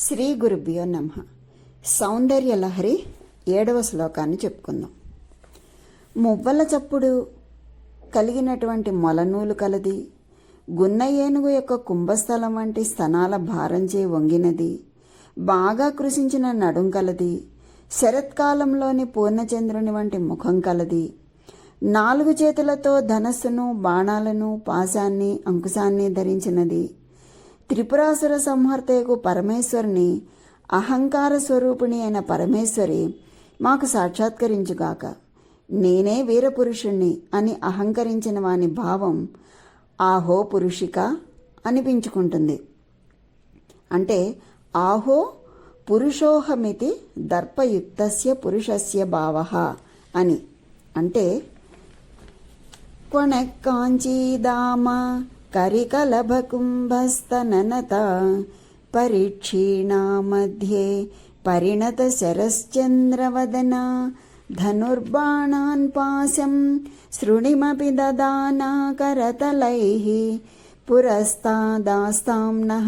శ్రీ గురుభ్యో నమః. సౌందర్య లహరి 7వ శ్లోకాన్ని చెప్పుకుందాం. మువ్వల చప్పుడు కలిగినటువంటి మొలనూలు కలది, గున్న ఏనుగు యొక్క కుంభస్థలం వంటి స్తనాల భారంచే వంగినది, బాగా కృషించిన నడుం కలది, శరత్కాలంలోని పూర్ణచంద్రుని వంటి ముఖం కలది, 4 చేతులతో ధనస్సును, బాణాలను, పాశాన్ని, అంకుశాన్ని ధరించినది, త్రిపురాసుర సంహర్తకు పరమేశ్వరుని, అహంకార స్వరూపిణి అయిన పరమేశ్వరి మాకు సాక్షాత్కరించుగాక, నేనే వీరపురుషుణ్ణి అని అహంకరించిన వాని భావం ఆహో పురుషిక అనిపించుకుంటుంది. అంటే ఆహో పురుషోహమితి దర్పయుక్తస్య పురుషస్య భావః అని. అంటే కొణెక్కాంచీదామ కరికలభకుంభస్తననత పరీక్షీణా మధ్యే పరిణత శరశ్చంద్రవదన ధనుర్బాణాన్ పాశం శృణిమపి దదానా కరతలైః పురస్తాదాస్తాంనః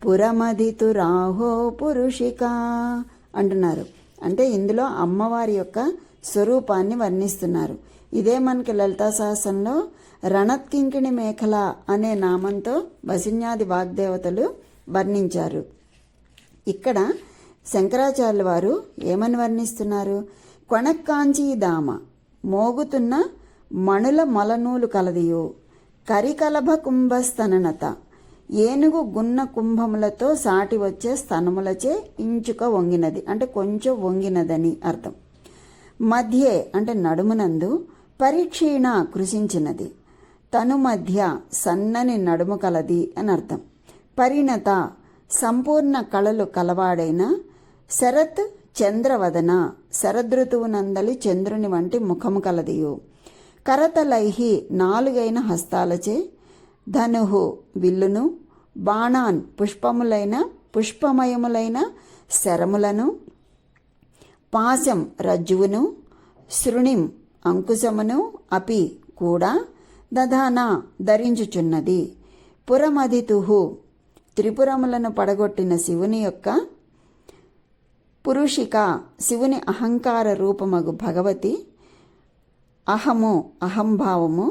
పురమధితురాహో పురుషిక అంటున్నారు. అంటే ఇందులో అమ్మవారి యొక్క స్వరూపాన్ని వర్ణిస్తున్నారు. ఇదే మనకి లలితా సహస్రంలో రణత్కింకిణి మేఖల అనే నామంతో వసిన్యాది వాగ్దేవతలు వర్ణించారు. ఇక్కడ శంకరాచార్యుల వారు ఏమని వర్ణిస్తున్నారు? కొణక్కాంచీదామ మోగుతున్న మణుల మొలనూలు కలదియు, కరికలభ కుంభస్తననత ఏనుగు గున్న కుంభములతో సాటి వచ్చే స్తనములచే ఇంచుక వంగినది, అంటే కొంచెం వంగినదని అర్థం. మధ్యే అంటే నడుమునందు, పరీక్షీణ కృషించినది, తను మధ్య సన్నని నడుము కలది అని అర్థం. పరిణత సంపూర్ణ కళలు కలవాడైన, శరత్ చంద్రవదన శరదృతువునందలి చంద్రుని వంటి ముఖము కలదియు, కరతలైహి 4 హస్తాలచే, ధనుహు విల్లును, బాణాన్ పుష్పమయములైన శరములను, పాశం రజ్జువును, శృణిం అంకుశమును, అపి కూడా, దధానా ధరించుచున్నది, పురమధితుహు త్రిపురములను పడగొట్టిన శివుని యొక్క, పురుషిక శివుని అహంకార రూపమగు భగవతి, అహము అహంభావము,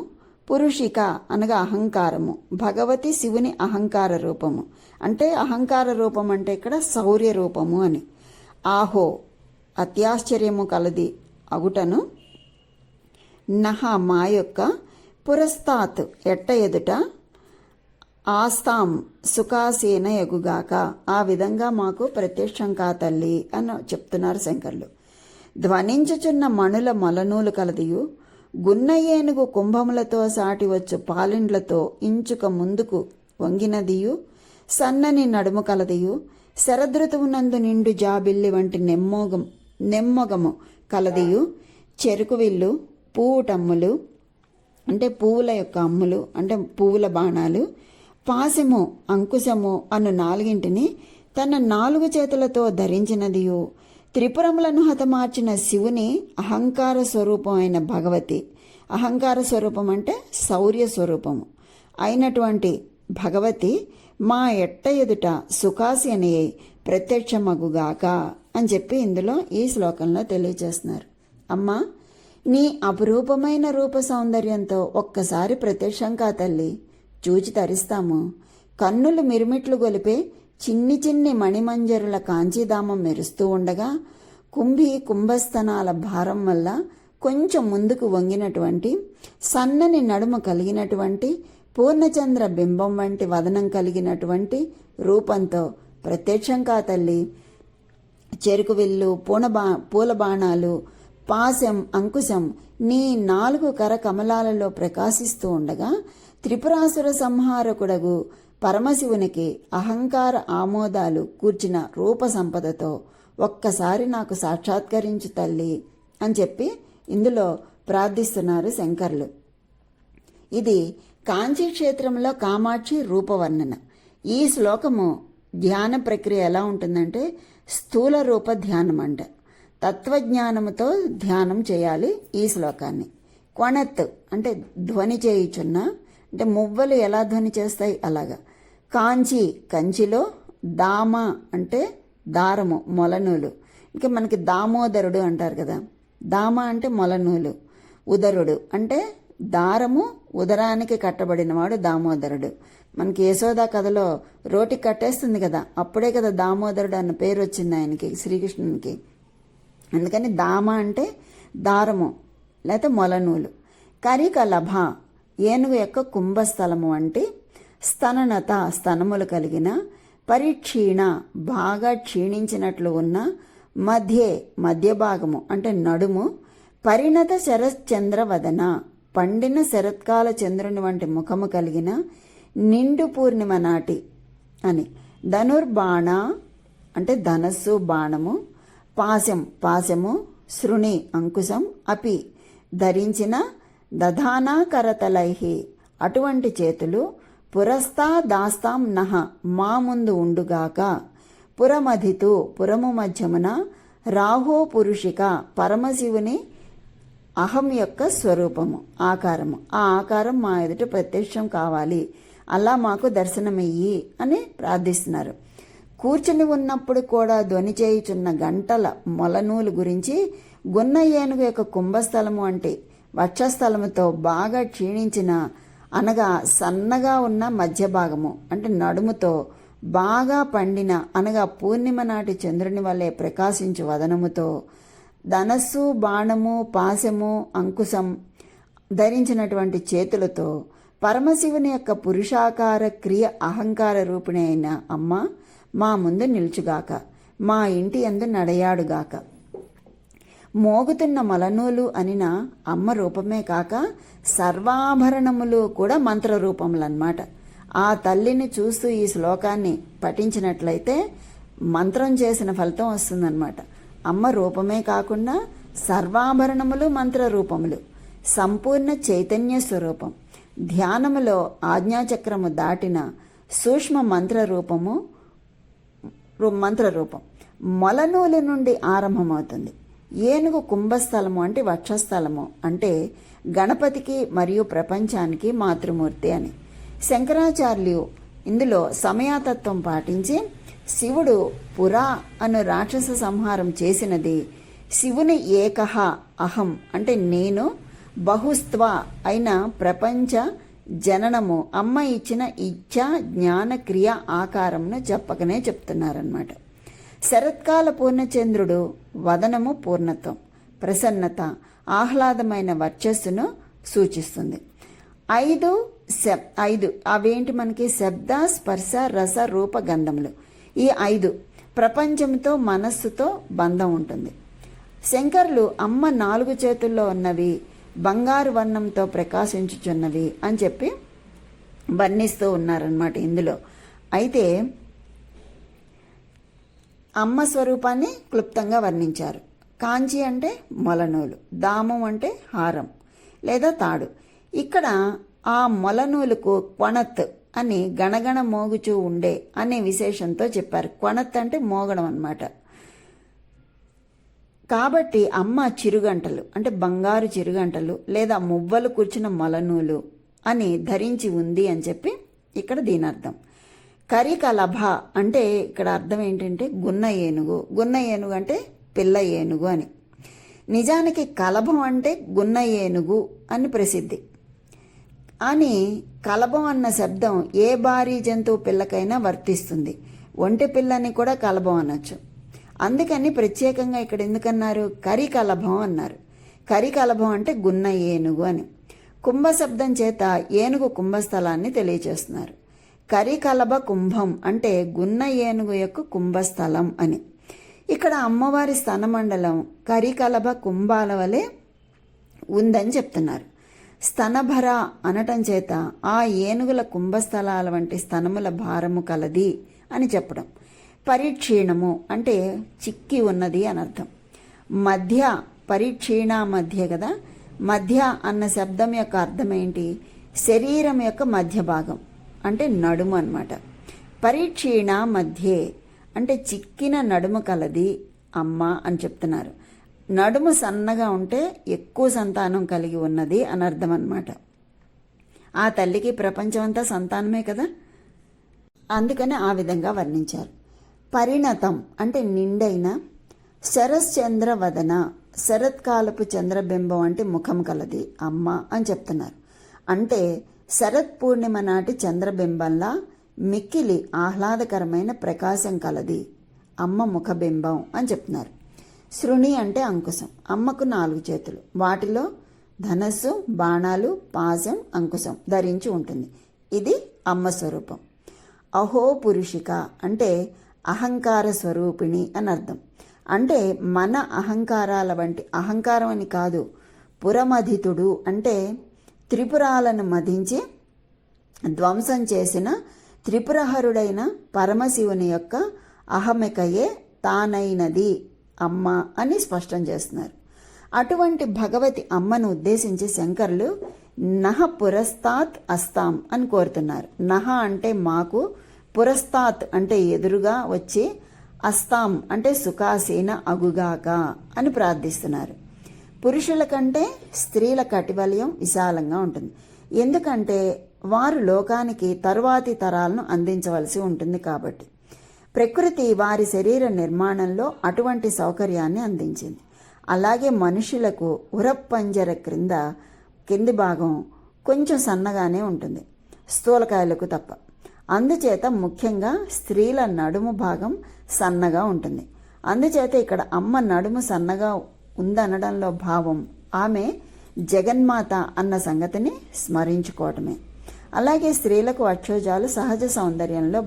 పురుషిక అనగా అహంకారము, భగవతి శివుని అహంకార రూపము. అంటే అహంకార రూపం అంటే ఇక్కడ శౌర్య రూపము అని. ఆహో అత్యాశ్చర్యము కలది అగుటను, నహ మా యొక్క, పురస్తాత్ ఎట్ట ఎదుట, ఆస్తాం సుఖాసీన ఎగుగాక ఆ విధంగా మాకు ప్రత్యక్షం కా తల్లి అని చెప్తున్నారు శంకర్లు. ధ్వనించుచున్న మణుల మొలనూలు కలదియు, గున్న ఏనుగు కుంభములతో సాటి వచ్చు పాలిండ్లతో ఇంచుక ముందుకు వంగినదియు, సన్నని నడుము కలదియు, శరదృతువునందు నిండు జాబిల్లి వంటి నెమ్మొగము కలదియు, చెరుకు విల్లు, పూటమ్ములు అంటే పువ్వుల యొక్క అమ్ములు అంటే పువ్వుల బాణాలు, పాశము అంకుశము అను 4 తన 4 చేతులతో ధరించినదియు, త్రిపురములను హతమార్చిన శివుని అహంకార స్వరూపం అయిన భగవతి, అహంకార స్వరూపం అంటే శౌర్య స్వరూపము అయినటువంటి భగవతి మా ఎట్ట ఎదుట సుఖాసీని ప్రత్యక్షమగుగాక అని చెప్పి ఇందులో ఈ శ్లోకంలో తెలియజేస్తున్నారు. అమ్మా, నీ అపురూపమైన రూప సౌందర్యంతో ఒక్కసారి ప్రత్యక్షం కా తల్లి, చూచి తరిస్తాము. కన్నులు మిరుమిట్లు గొలిపే చిన్ని మణిమంజరుల కాంచీదామం మెరుస్తూ ఉండగా, కుంభస్థనాల భారం వల్ల కొంచెం ముందుకు వంగినటువంటి, సన్నని నడుము కలిగినటువంటి, పూర్ణచంద్ర బింబం వంటి వదనం కలిగినటువంటి రూపంతో ప్రత్యక్షం కా తల్లి, చెరుకు విల్లు, పూల బాణాలు, పాశం అంకుశం నీ 4 కర కమలాలలో ప్రకాశిస్తూ ఉండగా, త్రిపురాసుర సంహారకుడగు పరమశివునికి అహంకార ఆమోదాలు కూర్చిన రూప సంపదతో ఒక్కసారి నాకు సాక్షాత్కరించు తల్లి అని చెప్పి ఇందులో ప్రార్థిస్తున్నారు శంకర్లు. ఇది కాంచీ క్షేత్రంలో కామాక్షి రూపవర్ణన. ఈ శ్లోకము ధ్యాన ప్రక్రియ ఎలా ఉంటుందంటే స్థూల రూప ధ్యానం అంట. తత్వజ్ఞానముతో ధ్యానం చేయాలి ఈ శ్లోకాన్ని. కొణత్ అంటే ధ్వని చేయుచున్న, అంటే మువ్వలు ఎలా ధ్వని చేస్తాయి అలాగా. కాంచి కంచిలో దామ అంటే దారము, మొలనూలు. ఇంకా మనకి దామోదరుడు అంటారు కదా, దామ అంటే మొలనూలు, ఉదరుడు అంటే దారము ఉదరానికి కట్టబడినవాడు దామోదరుడు. మనకి యశోదా కథలో రోటికి కట్టేస్తుంది కదా, అప్పుడే కదా దామోదరుడు అన్న పేరు వచ్చింది ఆయనకి, శ్రీకృష్ణునికి. అందుకని దామ అంటే దారము లేకపోతే మొలనూలు. కరికలభ ఏనుగు యొక్క కుంభస్థలము అంటే స్తననత స్తనములు కలిగిన, పరిక్షీణ బాగా క్షీణించినట్లు ఉన్న, మధ్య భాగము అంటే నడుము, పరిణత శరశ్చంద్రవదన పండిన శరత్కాల చంద్రుని వంటి ముఖము కలిగిన, నిండు పూర్ణిమ నాటి అని. ధనుర్బాణ అంటే ధనస్సు బాణము, పాశము శృణి అంకుశం, అపి ధరించిన, దధానా కరతలైహి అటువంటి చేతులు, పురస్తా దాస్తాం నహ మా ముందు ఉండుగాక, పురమధితు పురము మధ్యమున, రాహో పురుషిక పరమశివుని అహం యొక్క స్వరూపము ఆకారము, ఆ ఆకారం మా ఎదుట ప్రత్యక్షం కావాలి, అలా మాకు దర్శనమయ్యి అని ప్రార్థిస్తున్నారు. కూర్చుని ఉన్నప్పుడు కూడా ధ్వని చేయుచున్న గంటల మొలనూలు గురించి, గున్న ఏనుగు యొక్క కుంభస్థలము అంటే వక్షస్థలముతో బాగా క్షీణించిన అనగా సన్నగా ఉన్న మధ్య భాగము అంటే నడుముతో, బాగా పండిన అనగా పూర్ణిమ నాటి చంద్రుని వల్లే ప్రకాశించు వదనముతో, ధనస్సు బాణము పాశము అంకుశం ధరించినటువంటి చేతులతో, పరమశివుని యొక్క పురుషాకార క్రియ అహంకార రూపిణి అయిన అమ్మ మా ముందు నిలుచుగాక, మా ఇంటి యందు నడయాడుగాక. మోగుతున్న మలనూలు అనిన అమ్మ రూపమే కాక సర్వాభరణములు కూడా మంత్రరూపములన్నమాట. ఆ తల్లిని చూస్తూ ఈ శ్లోకాన్ని పఠించినట్లయితే మంత్రం చేసిన ఫలితం వస్తుందన్నమాట. అమ్మ రూపమే కాకుండా సర్వాభరణములు మంత్రరూపములు, సంపూర్ణ చైతన్య స్వరూపం, ధ్యానములో ఆజ్ఞాచక్రము దాటిన సూక్ష్మ మంత్రరూపం మొలనూలు నుండి ఆరంభమవుతుంది. ఏనుగు కుంభస్థలము అంటే వక్షస్థలము అంటే గణపతికి మరియు ప్రపంచానికి మాతృమూర్తి అని. శంకరాచార్యులు ఇందులో సమయాతత్వం పాటించి శివుడు పురా అను రాక్షస సంహారం చేసినది శివుని ఏకహ అహం అంటే నేను, బహుస్త్వ అయిన ప్రపంచ జననము అమ్మ ఇచ్చిన ఇచ్ఛా జ్ఞాన క్రియ ఆకారంను చెప్పకనే చెప్తున్నారన్నమాట. శరత్కాల పూర్ణచంద్రుడు వదనము పూర్ణత్వం, ప్రసన్నత, ఆహ్లాదమైన వర్చస్సును సూచిస్తుంది. ఐదు అవేంటి మనకి? శబ్ద స్పర్శ రస రూప గంధములు. ఈ 5 ప్రపంచంతో మనస్సుతో బంధం ఉంటుంది. శంకరులు అమ్మ 4 చేతుల్లో ఉన్నవి బంగారు వర్ణంతో ప్రకాశించుచున్నవి అని చెప్పి వర్ణిస్తూ ఉన్నారన్నమాట ఇందులో. అయితే అమ్మ స్వరూపాన్ని క్లుప్తంగా వర్ణించారు. కాంచి అంటే మొలనూలు, దామం అంటే హారం లేదా తాడు. ఇక్కడ ఆ మొలనూలుకు క్వణత్ అని గణగణ మోగుచూ ఉండే అనే విశేషంతో చెప్పారు. క్వణత్ అంటే మోగడం అన్నమాట. కాబట్టి అమ్మ చిరుగంటలు అంటే బంగారు చిరుగంటలు లేదా మువ్వలు కూర్చున్న మొలనూలు అని ధరించి ఉంది అని చెప్పి ఇక్కడ దీని అర్థం. కరికలభ అంటే ఇక్కడ అర్థం ఏంటంటే గున్న ఏనుగు. గున్న ఏనుగు అంటే పిల్ల ఏనుగు అని. నిజానికి కలభం అంటే గున్న ఏనుగు అని ప్రసిద్ధి. అని కలభం అన్న శబ్దం ఏ భారీ జంతువు పిల్లకైనా వర్తిస్తుంది. ఒంటె పిల్లని కూడా కలభం అనొచ్చు. అందుకని ప్రత్యేకంగా ఇక్కడ ఎందుకన్నారు? కరికలభం అన్నారు. కరికలభం అంటే గున్న ఏనుగు అని. కుంభ శబ్దం చేత ఏనుగు కుంభస్థలాన్ని తెలియచేస్తున్నారు. కరికలభ కుంభం అంటే గున్న ఏనుగు యొక్క కుంభస్థలం అని. ఇక్కడ అమ్మవారి స్తనమండలం కరికలభ కుంభాల వలె ఉందని చెప్తున్నారు. స్తనభర అనటం చేత ఆ ఏనుగుల కుంభస్థలాల వంటి స్తనముల భారము కలది అని చెప్పడం. పరిక్షీణము అంటే చిక్కి ఉన్నది అని అర్థం. మధ్య పరిక్షీణ మధ్య కదా. మధ్య అన్న శబ్దం యొక్క అర్థం ఏంటి? శరీరం యొక్క మధ్య భాగం అంటే నడుము అన్నమాట. పరిక్షీణ మధ్యే అంటే చిక్కిన నడుము కలది అమ్మ అని చెప్తున్నారు. నడుము సన్నగా ఉంటే ఎక్కువ సంతానం కలిగి ఉన్నది అని అర్థం అన్నమాట. ఆ తల్లికి ప్రపంచం అంతా సంతానమే కదా. అందుకని ఆ విధంగా వర్ణించారు. పరిణతం అంటే నిండైన, శరశ్చంద్ర వదన శరత్కాలపు చంద్రబింబం అంటే ముఖం కలది అమ్మ అని చెప్తున్నారు. అంటే శరత్ పూర్ణిమ నాటి చంద్రబింబంలా మిక్కిలి ఆహ్లాదకరమైన ప్రకాశం కలది అమ్మ ముఖబింబం అని చెప్తున్నారు. శృణి అంటే అంకుశం. అమ్మకు 4 చేతులు, వాటిలో ధనస్సు, బాణాలు, పాశం, అంకుశం ధరించి ఉంటుంది. ఇది అమ్మ స్వరూపం. అహో పురుషిక అంటే అహంకార స్వరూపిణి అని అర్థం. అంటే మన అహంకారాల వంటి, అహంకారం అని కాదు, పురమధితుడు అంటే త్రిపురాలను మధించి ధ్వంసం చేసిన త్రిపురహరుడైన పరమశివుని యొక్క అహమికయే తానైనది అమ్మ అని స్పష్టం చేస్తున్నారు. అటువంటి భగవతి అమ్మను ఉద్దేశించి శంకరులు నహ పురస్తాత్ అస్తాం అని కోరుతున్నారు. నహ అంటే మాకు, పురస్తాత్ అంటే ఎదురుగా వచ్చి, అస్తాం అంటే సుఖాసీన అగుగాక అని ప్రార్థిస్తున్నారు. పురుషుల కంటే స్త్రీల కటిబల్యం విశాలంగా ఉంటుంది. ఎందుకంటే వారు లోకానికి తరువాతి తరాలను అందించవలసి ఉంటుంది కాబట్టి. ప్రకృతి వారి శరీర నిర్మాణంలో అటువంటి సౌకర్యాన్ని అందించింది. అలాగే మనుషులకు ఉరప్పంజర కింది భాగం కొంచెం సన్నగానే ఉంటుంది, స్థూలకాయలకు తప్ప. అందుచేత ముఖ్యంగా స్త్రీల నడుము భాగం సన్నగా ఉంటుంది. అందుచేత ఇక్కడ అమ్మ నడుము సన్నగా ఉందనడంలో భావం ఆమె జగన్మాత అన్న సంగతిని స్మరించుకోవటమే. అలాగే స్త్రీలకు అక్షోజాలు సహజ సౌందర్యంలో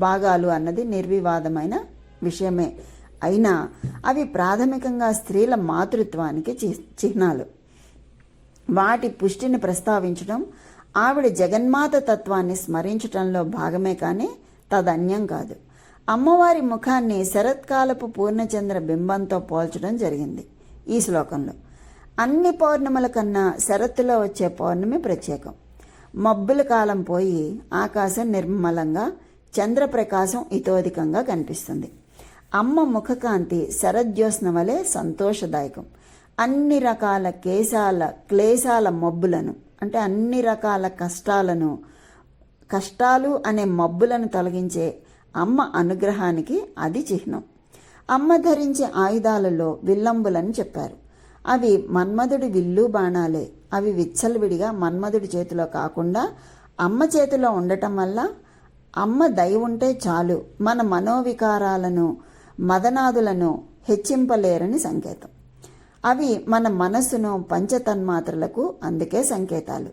భాగాలు అన్నది నిర్వివాదమైన విషయమే. అయినా అవి ప్రాథమికంగా స్త్రీల మాతృత్వానికి చిహ్నాలు. వాటి పుష్టిని ప్రస్తావించడం ఆవిడ జగన్మాత తత్వాన్ని స్మరించటంలో భాగమే కానీ తదన్యం కాదు. అమ్మవారి ముఖాన్ని శరత్కాలపు పూర్ణచంద్ర బింబంతో పోల్చడం జరిగింది ఈ శ్లోకంలో. అన్ని పౌర్ణముల కన్నా శరత్తులో వచ్చే పౌర్ణమి ప్రత్యేకం. మబ్బుల కాలం పోయి ఆకాశం నిర్మలంగా, చంద్రప్రకాశం ఇతోధికంగా కనిపిస్తుంది. అమ్మ ముఖకాంతి శరజ్యోత్స్న వలె సంతోషదాయకం. అన్ని రకాల క్లేశాల మబ్బులను అంటే అన్ని రకాల కష్టాలు అనే మబ్బులను తొలగించే అమ్మ అనుగ్రహానికి అది చిహ్నం. అమ్మ ధరించే ఆయుధాలలో విల్లంబులని చెప్పారు. అవి మన్మధుడి విల్లు బాణాలే. అవి విచ్చలవిడిగా మన్మధుడి చేతిలో కాకుండా అమ్మ చేతిలో ఉండటం వల్ల అమ్మ దయ ఉంటే చాలు మన మనోవికారాలను, మదనాదులను హెచ్చింపలేరని సంకేతం. అవి మన మనస్సును పంచతన్మాత్రలకు అందుకే సంకేతాలు.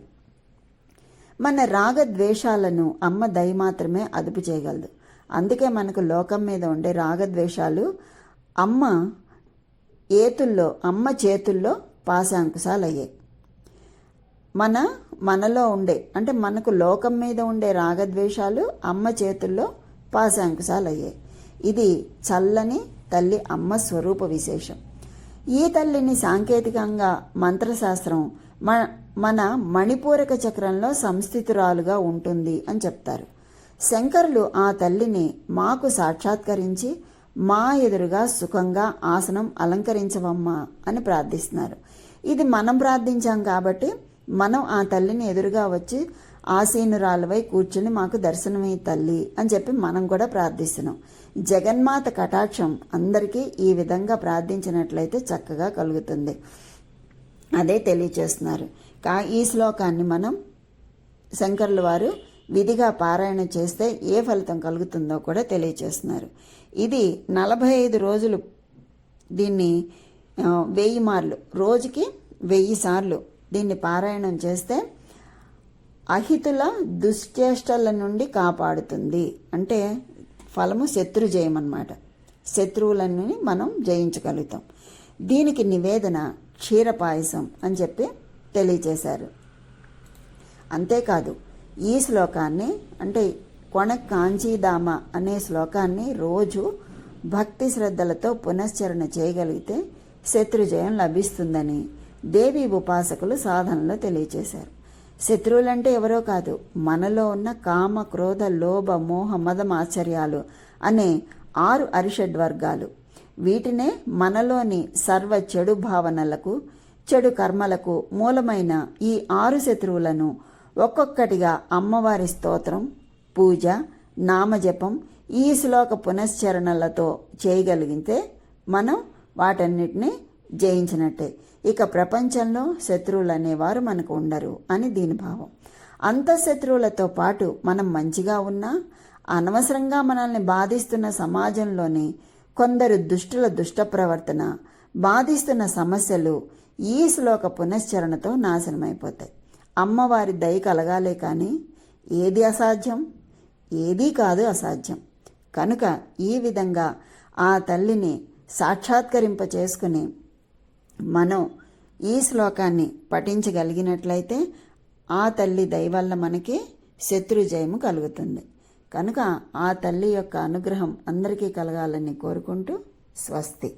మన రాగద్వేషాలను అమ్మ దయ మాత్రమే అదుపు చేయగలదు. అందుకే మనకు లోకం మీద ఉండే రాగద్వేషాలు అమ్మ చేతుల్లో పాశాంకుశాలయ్యాయి. మనలో ఉండే అంటే మనకు లోకం మీద ఉండే రాగద్వేషాలు అమ్మ చేతుల్లో పాశాంకుశాలయ్యాయి. ఇది చల్లని తల్లి అమ్మ స్వరూప విశేషం. ఈ తల్లిని సాంకేతికంగా మంత్రశాస్త్రం మన మణిపూరక చక్రంలో సంస్థితురాలుగా ఉంటుంది అని చెప్తారు. శంకరులు ఆ తల్లిని మాకు సాక్షాత్కరించి మా ఎదురుగా సుఖంగా ఆసనం అలంకరించవమ్మా అని ప్రార్థిస్తున్నారు. ఇది మనం ప్రార్థించాం కాబట్టి మనం ఆ తల్లిని ఎదురుగా వచ్చి ఆసీనురాలవై కూర్చుని మాకు దర్శనమే తల్లి అని చెప్పి మనం కూడా ప్రార్థిస్తున్నాం. జగన్మాత కటాక్షం అందరికీ ఈ విధంగా ప్రార్థించినట్లయితే చక్కగా కలుగుతుంది. అదే తెలియచేస్తున్నారు. ఈ శ్లోకాన్ని మనం శంకరుల వారు విధిగా పారాయణ చేస్తే ఏ ఫలితం కలుగుతుందో కూడా తెలియచేస్తున్నారు. ఇది 45 రోజులు దీన్ని 1000 మార్లు, రోజుకి 1000 సార్లు దీన్ని పారాయణం చేస్తే అహితుల దుశ్చేష్టల నుండి కాపాడుతుంది. అంటే ఫలము శత్రుజయం అన్నమాట. శత్రువులను మనం జయించగలుగుతాం. దీనికి నివేదన క్షీరపాయసం అని చెప్పి తెలియచేశారు. అంతేకాదు ఈ శ్లోకాన్ని అంటే కొణ కాంచీదామ అనే శ్లోకాన్ని రోజు భక్తి శ్రద్ధలతో పునశ్చరణ చేయగలిగితే శత్రుజయం లభిస్తుందని దేవి ఉపాసకులు సాధనలో తెలియచేశారు. శత్రువులంటే ఎవరో కాదు, మనలో ఉన్న కామ, క్రోధ, లోభ, మోహ, మదం, ఆశ్చర్యాలు అనే 6 అరిషడ్వర్గాలు. వీటినే మనలోని సర్వ చెడు భావనలకు, చెడు కర్మలకు మూలమైన ఈ 6 శత్రువులను ఒక్కొక్కటిగా అమ్మవారి స్తోత్రం, పూజ, నామజపం ఈ శ్లోక పునశ్చరణలతో చేయగలిగితే మనం వాటన్నిటిని జయించినట్టే. ఇక ప్రపంచంలో శత్రువులు అనేవారు మనకు ఉండరు అని దీని భావం. అంతఃశత్రువులతో పాటు మనం మంచిగా ఉన్నా అనవసరంగా మనల్ని బాధిస్తున్న సమాజంలోని కొందరు దుష్టుల దుష్ట ప్రవర్తన, బాధిస్తున్న సమస్యలు ఈ శ్లోక పునశ్చరణతో నాశనమైపోతాయి. అమ్మవారి దయ కలగాలే కానీ ఏది అసాధ్యం? ఏదీ కాదు అసాధ్యం. కనుక ఈ విధంగా ఆ తల్లిని సాక్షాత్కరింప చేసుకుని మనం ఈ శ్లోకాన్ని పఠించగలిగినట్లయితే ఆ తల్లి దయ వల్ల మనకి శత్రుజయము కలుగుతుంది. కనుక ఆ తల్లి యొక్క అనుగ్రహం అందరికీ కలగాలని కోరుకుంటూ స్వస్తి.